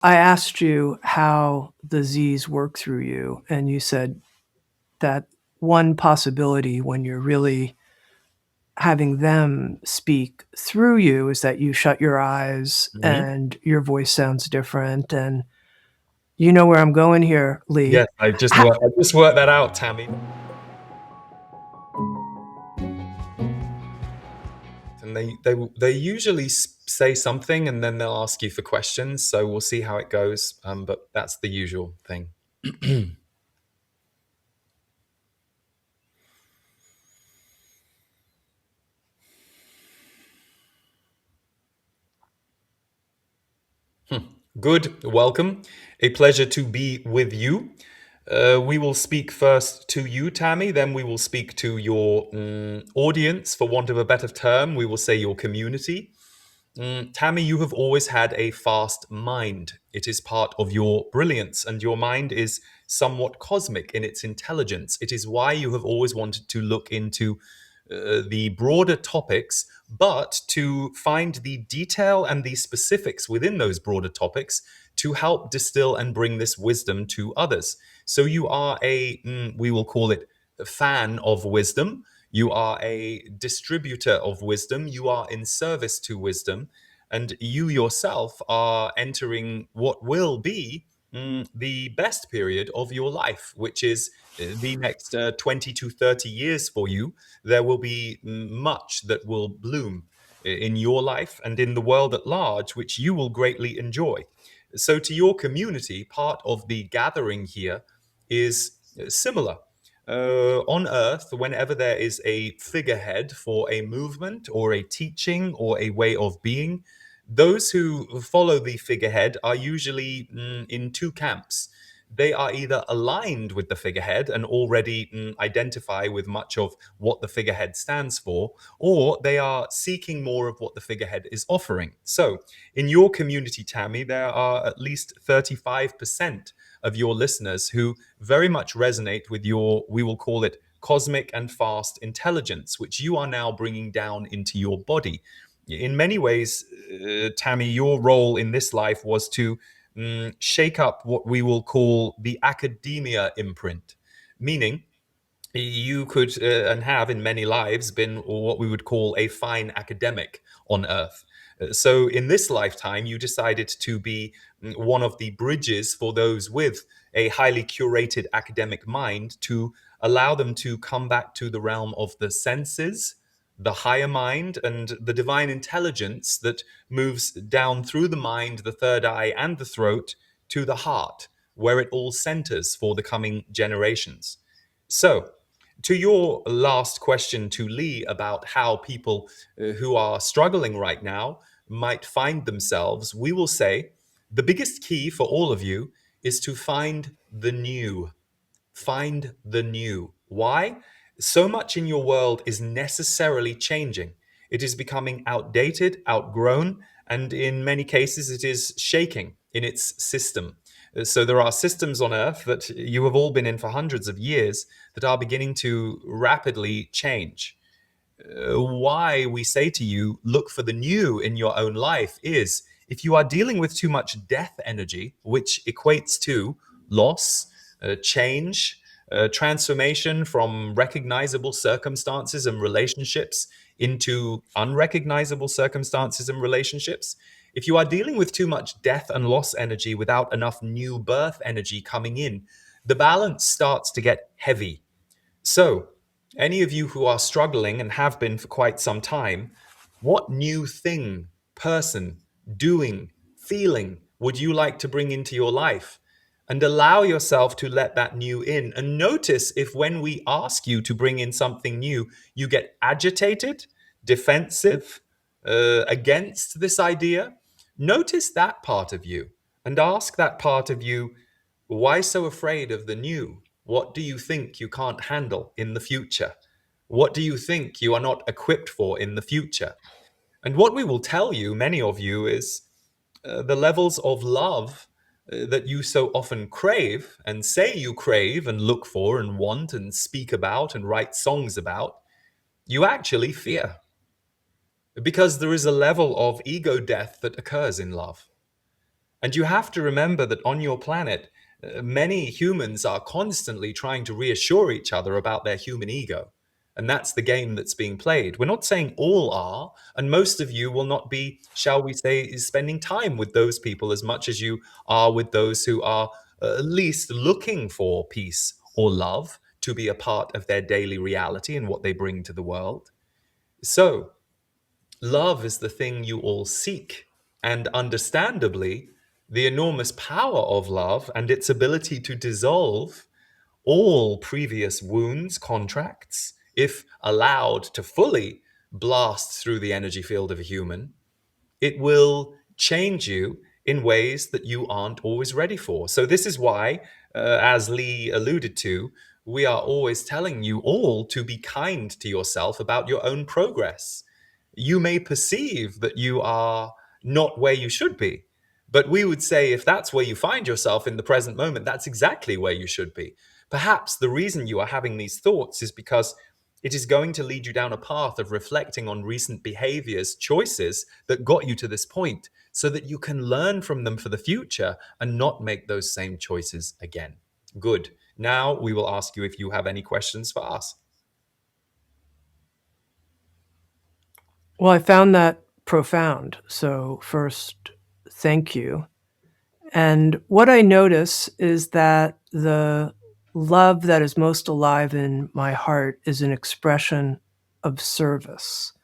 I asked you how the Z's work through you, and you said that one possibility when you're really having them speak through you is that you shut your eyes Mhm. and your voice sounds different. And you know where I'm going here, Lee. Yes, Ha- I just worked that out, Tammy. And they usually say something and then they'll ask you for questions. So we'll see how it goes. But that's the usual thing. Good, welcome. A pleasure to be with you. We will speak first to you, Tammy, then we will speak to your audience, for want of a better term. We will say your community. Tammy, you have always had a fast mind. It is part of your brilliance, and your mind is somewhat cosmic in its intelligence. It is why you have always wanted to look into the broader topics, but to find the detail and the specifics within those broader topics to help distill and bring this wisdom to others. So you are we will call it a fan of wisdom. You are a distributor of wisdom. You are in service to wisdom. And you yourself are entering what will be the best period of your life, which is the next 20 to 30 years for you. There will be much that will bloom in your life and in the world at large, which you will greatly enjoy. So, to your community, part of the gathering here is similar. On Earth, whenever there is a figurehead for a movement or a teaching or a way of being, those who follow the figurehead are usually in two camps. They are either aligned with the figurehead and already identify with much of what the figurehead stands for, or they are seeking more of what the figurehead is offering. So, in your community, Tammy, there are at least 35% of your listeners who very much resonate with your, we will call it, cosmic and fast intelligence, which you are now bringing down into your body. In many ways, Tammy, your role in this life was to shake up what we will call the academia imprint, meaning you could and have in many lives been what we would call a fine academic on earth. So in this lifetime, you decided to be one of the bridges for those with a highly curated academic mind to allow them to come back to the realm of the senses, the higher mind, and the divine intelligence that moves down through the mind, the third eye, and the throat to the heart, where it all centers for the coming generations. So, to your last question to Lee about how people who are struggling right now might find themselves, we will say the biggest key for all of you is to find the new. Find the new. Why? So much in your world is necessarily changing. It is becoming outdated, outgrown, and in many cases, it is shaking in its system. So there are systems on Earth that you have all been in for hundreds of years that are beginning to rapidly change. Why we say to you, look for the new in your own life is if you are dealing with too much death energy, which equates to loss, change, transformation from recognizable circumstances and relationships into unrecognizable circumstances and relationships. If you are dealing with too much death and loss energy without enough new birth energy coming in, the balance starts to get heavy. So, any of you who are struggling and have been for quite some time, what new thing, person, doing, feeling would you like to bring into your life? And allow yourself to let that new in. And notice if when we ask you to bring in something new, you get agitated, defensive, against this idea. Notice that part of you and ask that part of you, why so afraid of the new? What do you think you can't handle in the future? What do you think you are not equipped for in the future? And what we will tell you, many of you, is the levels of love that you so often crave and say you crave and look for and want and speak about and write songs about, you actually fear. Because there is a level of ego death that occurs in love. And you have to remember that on your planet, many humans are constantly trying to reassure each other about their human ego. And that's the game that's being played. We're not saying all are, and most of you will not be, shall we say, spending time with those people as much as you are with those who are at least looking for peace or love to be a part of their daily reality and what they bring to the world. So, love is the thing you all seek. And understandably, the enormous power of love and its ability to dissolve all previous wounds, contracts, if allowed to fully blast through the energy field of a human, it will change you in ways that you aren't always ready for. So, this is why, as Lee alluded to, we are always telling you all to be kind to yourself about your own progress. You may perceive that you are not where you should be. But we would say if that's where you find yourself in the present moment, that's exactly where you should be. Perhaps the reason you are having these thoughts is because it is going to lead you down a path of reflecting on recent behaviors, choices that got you to this point, so that you can learn from them for the future and not make those same choices again. Good. Now we will ask you if you have any questions for us. Well, I found that profound. So, first, thank you. And what I notice is that the love that is most alive in my heart is an expression of service.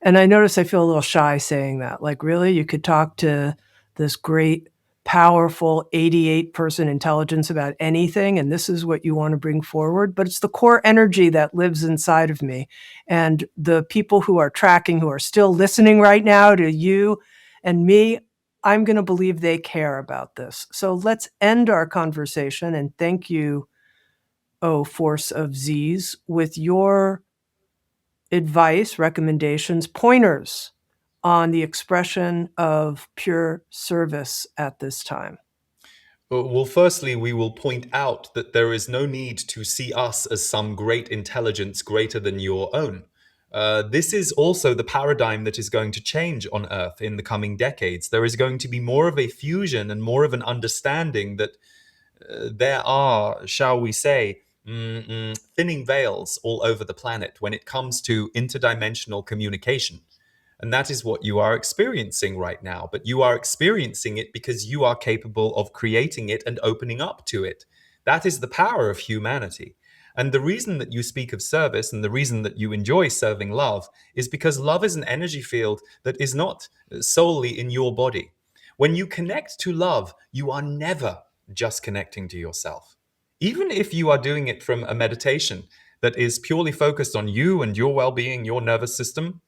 And I notice I feel a little shy saying that. Like, really? You could talk to this great, powerful 88-person intelligence about anything, and this is what you want to bring forward? But it's the core energy that lives inside of me. And the people who are tracking, who are still listening right now to you and me, I'm going to believe they care about this. So let's end our conversation, and thank you, oh, Force of Z's, with your advice, recommendations, pointers on the expression of pure service at this time. Well, firstly, we will point out that there is no need to see us as some great intelligence greater than your own. This is also the paradigm that is going to change on Earth in the coming decades. There is going to be more of a fusion and more of an understanding that there are, shall we say, thinning veils all over the planet when it comes to interdimensional communication. And that is what you are experiencing right now. But you are experiencing it because you are capable of creating it and opening up to it. That is the power of humanity. And the reason that you speak of service and the reason that you enjoy serving love is because love is an energy field that is not solely in your body. When you connect to love, you are never just connecting to yourself. Even if you are doing it from a meditation that is purely focused on you and your well being, your nervous system,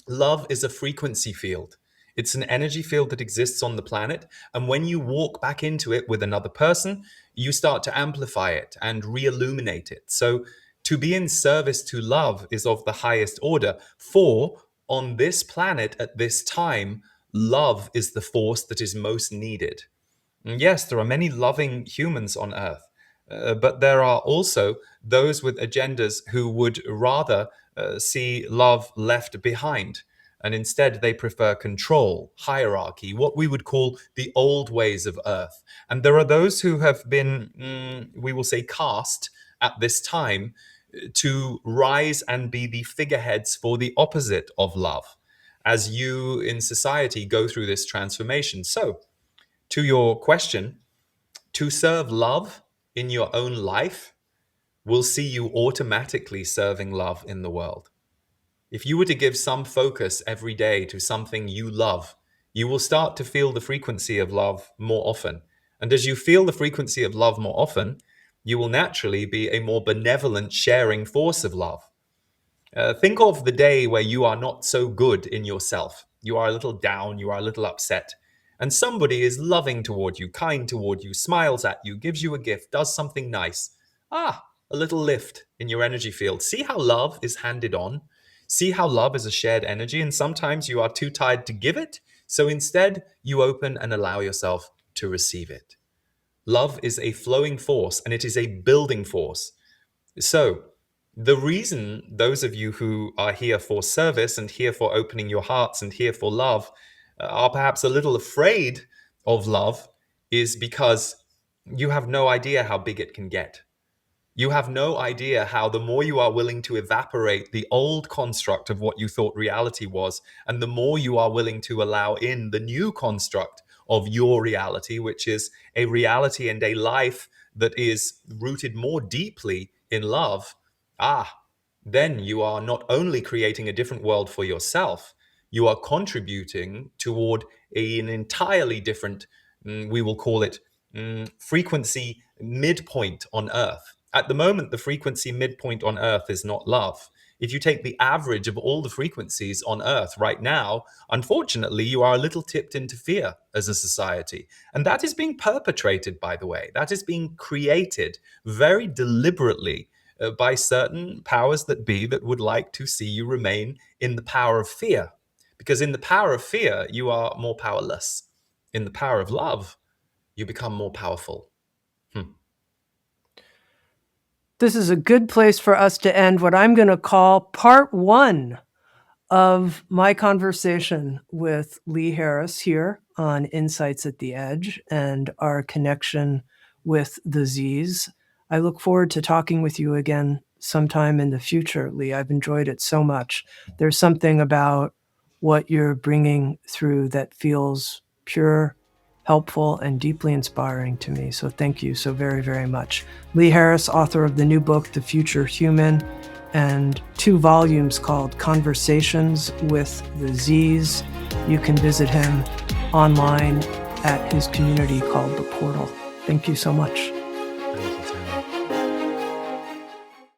love is a frequency field. It's an energy field that exists on the planet. And when you walk back into it with another person, you start to amplify it and re illuminate it. So, to be in service to love is of the highest order. For on this planet at this time, love is the force that is most needed. And yes, there are many loving humans on Earth, but there are also those with agendas who would rather see love left behind. And instead, they prefer control, hierarchy, what we would call the old ways of Earth. And there are those who have been, we will say, cast at this time to rise and be the figureheads for the opposite of love as you in society go through this transformation. So, to your question, to serve love in your own life will see you automatically serving love in the world. If you were to give some focus every day to something you love, you will start to feel the frequency of love more often. And as you feel the frequency of love more often, you will naturally be a more benevolent, sharing force of love. Think of the day where you are not so good in yourself. You are a little down, you are a little upset, and somebody is loving toward you, kind toward you, smiles at you, gives you a gift, does something nice. A little lift in your energy field. See how love is handed on? See how love is a shared energy, and sometimes you are too tired to give it, so instead you open and allow yourself to receive it. Love is a flowing force, and it is a building force. So, the reason those of you who are here for service and here for opening your hearts and here for love are perhaps a little afraid of love is because you have no idea how big it can get. You have no idea how the more you are willing to evaporate the old construct of what you thought reality was, and the more you are willing to allow in the new construct of your reality, which is a reality and a life that is rooted more deeply in love, then you are not only creating a different world for yourself, you are contributing toward an entirely different, we will call it, frequency midpoint on Earth. At the moment, the frequency midpoint on Earth is not love. If you take the average of all the frequencies on Earth right now, unfortunately, you are a little tipped into fear as a society. And that is being perpetrated, by the way. That is being created very deliberately by certain powers that be that would like to see you remain in the power of fear. Because in the power of fear, you are more powerless. In the power of love, you become more powerful. This is a good place for us to end what I'm going to call part one of my conversation with Lee Harris here on Insights at the Edge and our connection with the Z's. I look forward to talking with you again sometime in the future, Lee. I've enjoyed it so much. There's something about what you're bringing through that feels pure, helpful, and deeply inspiring to me. So thank you so very, very much. Lee Harris, author of the new book, The Future Human, and 2 volumes called Conversations with the Z's. You can visit him online at his community called The Portal. Thank you so much.